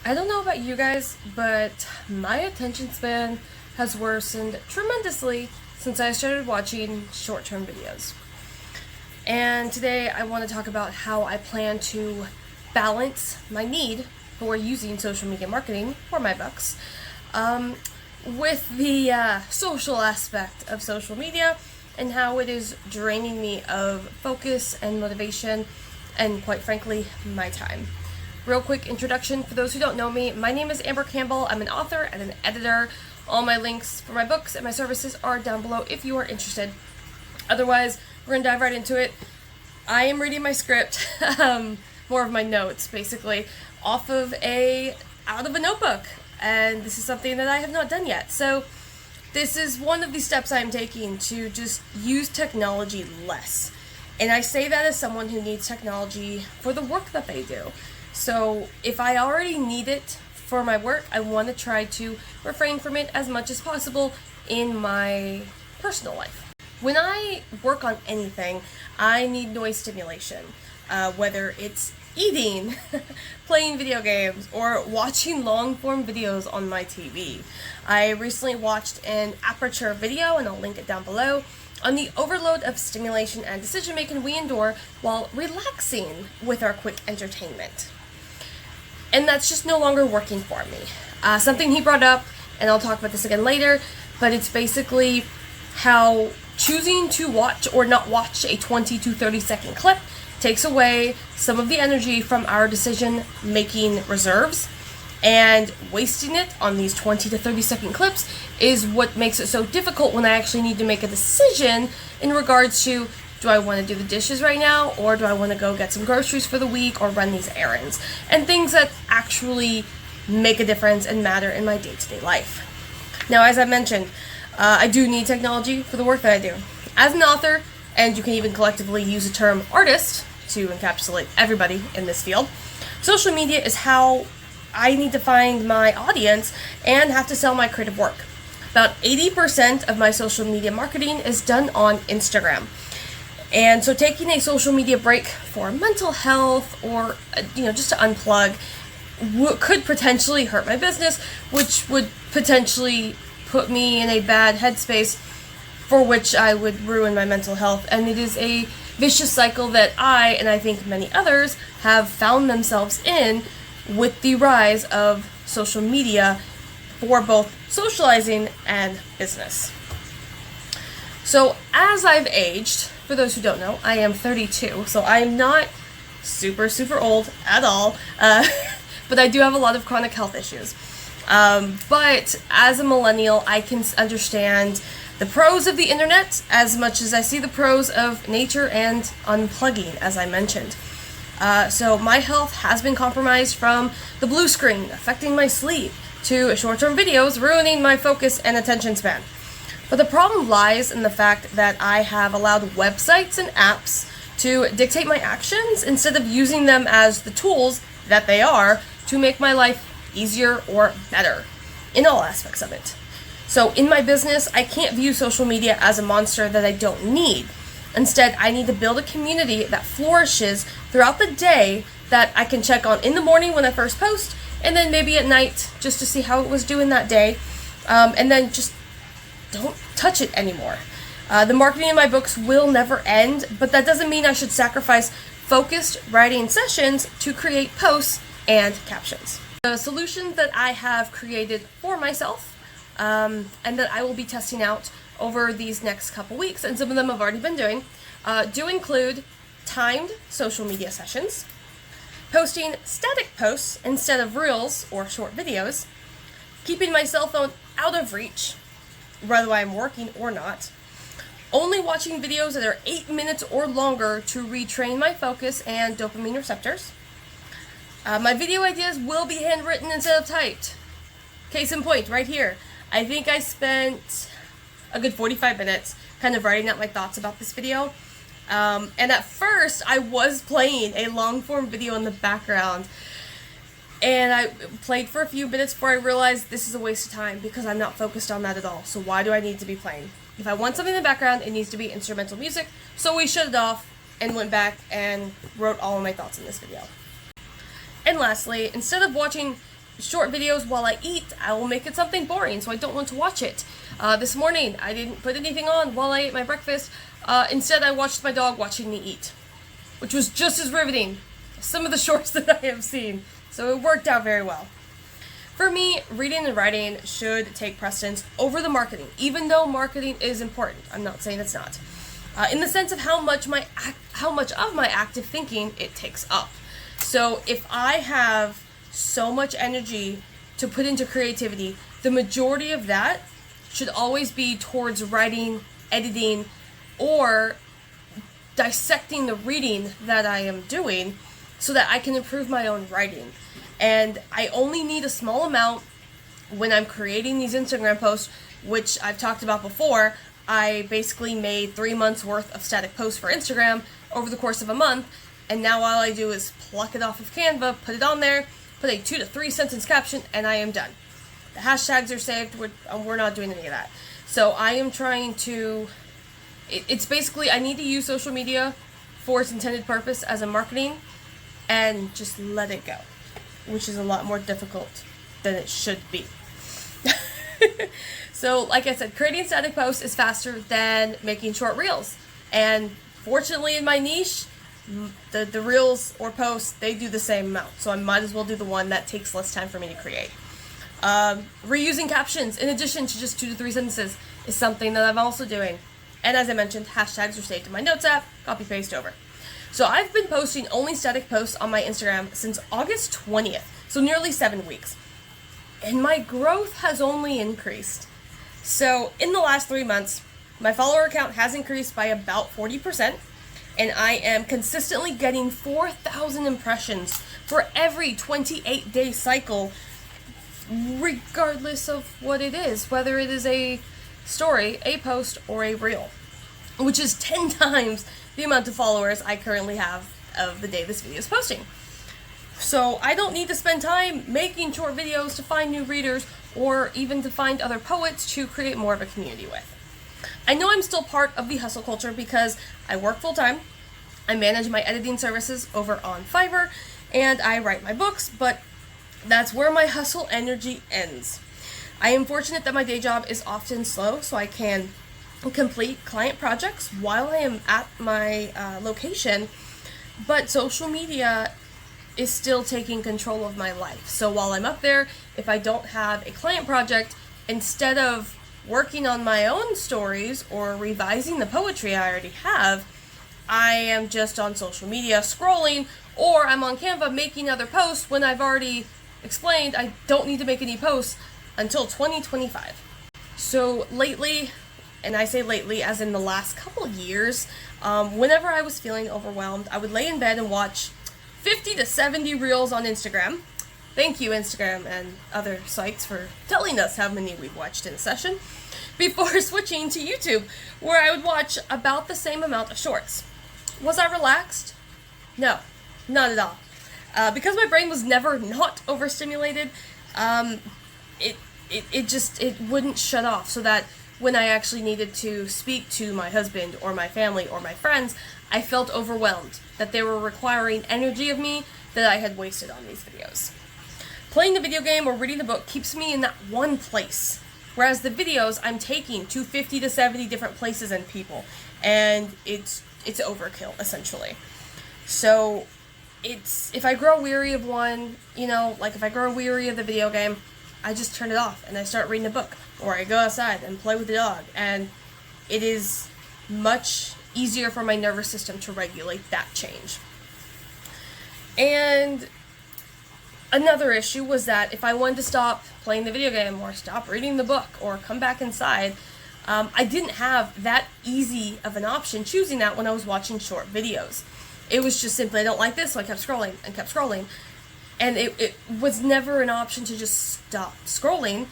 I don't know about you guys, but my attention span has worsened tremendously since I started watching short-term videos. And today I want to talk about how I plan to balance my need for using social media marketing for my books with the social aspect of social media and how it is draining me of focus and motivation and, quite frankly, my time. Real quick introduction for those who don't know me. My name is Amber Campbell. I'm an author and an editor. All my links for my books and my services are down below if you are interested. Otherwise, we're going to dive right into it. I am reading my script, more of my notes, basically, out of a notebook. And this is something that I have not done yet. So this is one of the steps I'm taking to just use technology less. And I say that as someone who needs technology for the work that they do. So if I already need it for my work, I want to try to refrain from it as much as possible in my personal life. When I work on anything, I need noise stimulation, whether it's eating, playing video games, or watching long-form videos on my TV. I recently watched an Aperture video, and I'll link it down below, on the overload of stimulation and decision-making we endure while relaxing with our quick entertainment. And that's just no longer working for me. Something he brought up, and I'll talk about this again later, but it's basically how choosing to watch or not watch a 20 to 30 second clip takes away some of the energy from our decision-making reserves, and wasting it on these 20 to 30 second clips is what makes it so difficult when I actually need to make a decision in regards to, do I want to do the dishes right now, or do I want to go get some groceries for the week, or run these errands, and things that actually make a difference and matter in my day-to-day life. Now, as I mentioned, I do need technology for the work that I do. As an author, and you can even collectively use the term artist to encapsulate everybody in this field, social media is how I need to find my audience and have to sell my creative work. About 80% of my social media marketing is done on Instagram. And so taking a social media break for mental health or, just to unplug could potentially hurt my business, which would potentially put me in a bad headspace for which I would ruin my mental health. And it is a vicious cycle that I, and I think many others, have found themselves in with the rise of social media for both socializing and business. So as I've aged, for those who don't know, I am 32, so I am not super old at all, but I do have a lot of chronic health issues. But as a millennial, I can understand the pros of the internet as much as I see the pros of nature and unplugging, as I mentioned. So my health has been compromised from the blue screen affecting my sleep to short-term videos ruining my focus and attention span. But the problem lies in the fact that I have allowed websites and apps to dictate my actions instead of using them as the tools that they are to make my life easier or better in all aspects of it. So in my business, I can't view social media as a monster that I don't need. Instead, I need to build a community that flourishes throughout the day that I can check on in the morning when I first post, and then maybe at night just to see how it was doing that day, and then just don't touch it anymore. The marketing in my books will never end, but that doesn't mean I should sacrifice focused writing sessions to create posts and captions. The solutions that I have created for myself, and that I will be testing out over these next couple weeks, and some of them I've already been doing, do include timed social media sessions, posting static posts instead of reels or short videos, keeping my cell phone out of reach, whether I'm working or not, only watching videos that are 8 minutes or longer to retrain my focus and dopamine receptors. My video ideas will be handwritten instead of typed. Case in point, right here. I think I spent a good 45 minutes kind of writing out my thoughts about this video. And at first, I was playing a long-form video in the background. And I played for a few minutes before I realized this is a waste of time because I'm not focused on that at all. So why do I need to be playing? If I want something in the background, it needs to be instrumental music. So we shut it off and went back and wrote all of my thoughts in this video. And lastly, instead of watching short videos while I eat, I will make it something boring, so I don't want to watch it. This morning, I didn't put anything on while I ate my breakfast. Instead, I watched my dog watching me eat, which was just as riveting as some of the shorts that I have seen. So it worked out very well. For me, reading and writing should take precedence over the marketing, even though marketing is important. I'm not saying it's not. In the sense of how much of my active thinking it takes up. So if I have so much energy to put into creativity, the majority of that should always be towards writing, editing, or dissecting the reading that I am doing so that I can improve my own writing. And I only need a small amount when I'm creating these Instagram posts, which I've talked about before. I basically made 3 months worth of static posts for Instagram over the course of a month, and now all I do is pluck it off of Canva, put it on there, put a 2 to 3 sentence caption, and I am done. The hashtags are saved, we're not doing any of that. So I am trying to, it's basically, I need to use social media for its intended purpose as a marketing, and just let it go, which is a lot more difficult than it should be. So, like I said, creating static posts is faster than making short reels. And fortunately in my niche, the reels or posts, they do the same amount. So I might as well do the one that takes less time for me to create. Reusing captions in addition to just 2 to 3 sentences is something that I'm also doing. And as I mentioned, hashtags are saved in my notes app, copy paste over. So I've been posting only static posts on my Instagram since August 20th, so nearly 7 weeks. And my growth has only increased. So in the last 3 months, my follower count has increased by about 40%, and I am consistently getting 4,000 impressions for every 28-day cycle, regardless of what it is, whether it is a story, a post, or a reel, which is 10 times the amount of followers I currently have of the day this video is posting. So I don't need to spend time making short videos to find new readers or even to find other poets to create more of a community with. I know I'm still part of the hustle culture because I work full-time, I manage my editing services over on Fiverr, and I write my books, but that's where my hustle energy ends. I am fortunate that my day job is often slow, so I can complete client projects while I am at my location, but social media is still taking control of my life. So while I'm up there, if I don't have a client project, instead of working on my own stories or revising the poetry I already have, I am just on social media scrolling, or I'm on Canva making other posts when I've already explained I don't need to make any posts until 2025. So lately, and I say lately as in the last couple of years, whenever I was feeling overwhelmed, I would lay in bed and watch 50 to 70 reels on Instagram. Thank you, Instagram and other sites, for telling us how many we've watched in a session, before switching to YouTube, where I would watch about the same amount of shorts. Was I relaxed? No, not at all. Because my brain was never not overstimulated, it wouldn't shut off, so that when I actually needed to speak to my husband or my family or my friends, I felt overwhelmed that they were requiring energy of me that I had wasted on these videos. Playing the video game or reading the book keeps me in that one place, whereas the videos I'm taking to 50 to 70 different places and people, and it's overkill, essentially. So if I grow weary of one, like if I grow weary of the video game, I just turn it off and I start reading a book, or I go outside and play with the dog, and it is much easier for my nervous system to regulate that change. And another issue was that if I wanted to stop playing the video game or stop reading the book or come back inside, I didn't have that easy of an option choosing that when I was watching short videos. It was just simply, I don't like this, so I kept scrolling and kept scrolling. And it was never an option to just stop scrolling,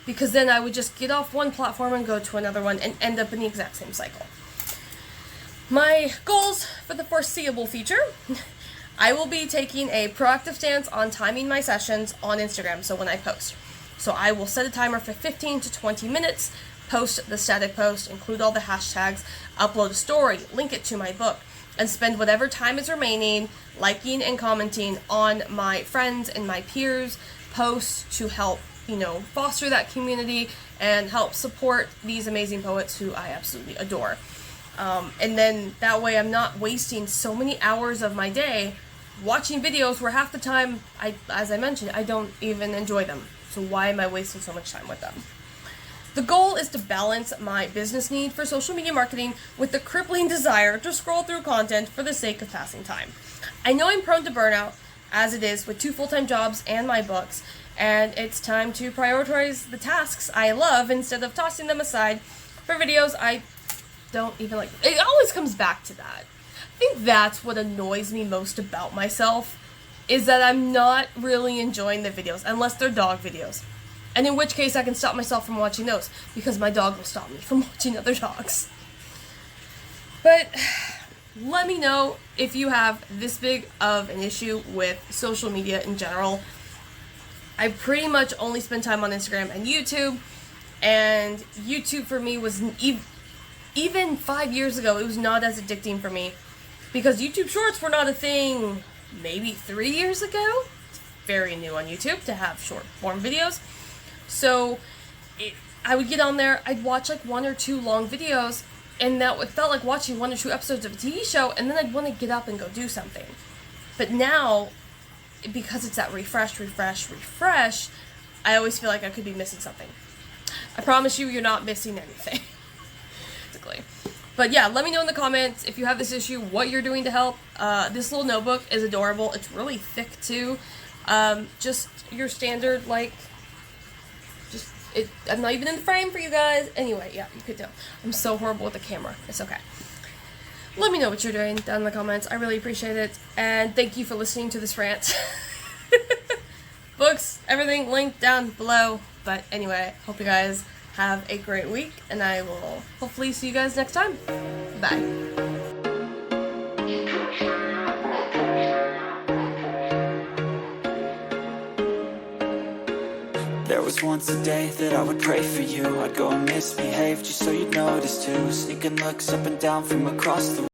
because then I would just get off one platform and go to another one and end up in the exact same cycle. My goals for the foreseeable future: I will be taking a proactive stance on timing my sessions on Instagram, so when I post. So I will set a timer for 15 to 20 minutes, post the static post, include all the hashtags, upload a story, link it to my book, and spend whatever time is remaining liking and commenting on my friends and my peers' posts to help, foster that community and help support these amazing poets who I absolutely adore. And then that way I'm not wasting so many hours of my day watching videos where half the time, as I mentioned, I don't even enjoy them. So why am I wasting so much time with them? The goal is to balance my business need for social media marketing with the crippling desire to scroll through content for the sake of passing time. I know I'm prone to burnout, as it is with 2 full-time jobs and my books, and it's time to prioritize the tasks I love instead of tossing them aside for videos I don't even like. It always comes back to that. I think that's what annoys me most about myself, is that I'm not really enjoying the videos, unless they're dog videos. And in which case I can stop myself from watching those, because my dog will stop me from watching other dogs. But let me know if you have this big of an issue with social media in general. I pretty much only spend time on Instagram and YouTube, and YouTube for me was, even 5 years ago, it was not as addicting for me, because YouTube Shorts were not a thing maybe 3 years ago. It's very new on YouTube to have short form videos. So I would get on there, I'd watch like 1 or 2 long videos, and that felt like watching 1 or 2 episodes of a TV show, and then I'd want to get up and go do something. But now, because it's that refresh, I always feel like I could be missing something. I promise you, you're not missing anything. Basically. But yeah, let me know in the comments if you have this issue, what you're doing to help. This little notebook is adorable. It's really thick too. Just your standard, I'm not even in the frame for you guys. Anyway, yeah, you could tell. I'm so horrible with the camera. It's okay. Let me know what you're doing down in the comments. I really appreciate it. And thank you for listening to this rant. Books, everything linked down below. But anyway, hope you guys have a great week, and I will hopefully see you guys next time. Bye. There was once a day that I would pray for you. I'd go and misbehave just so you'd notice too. Sneaking looks up and down from across the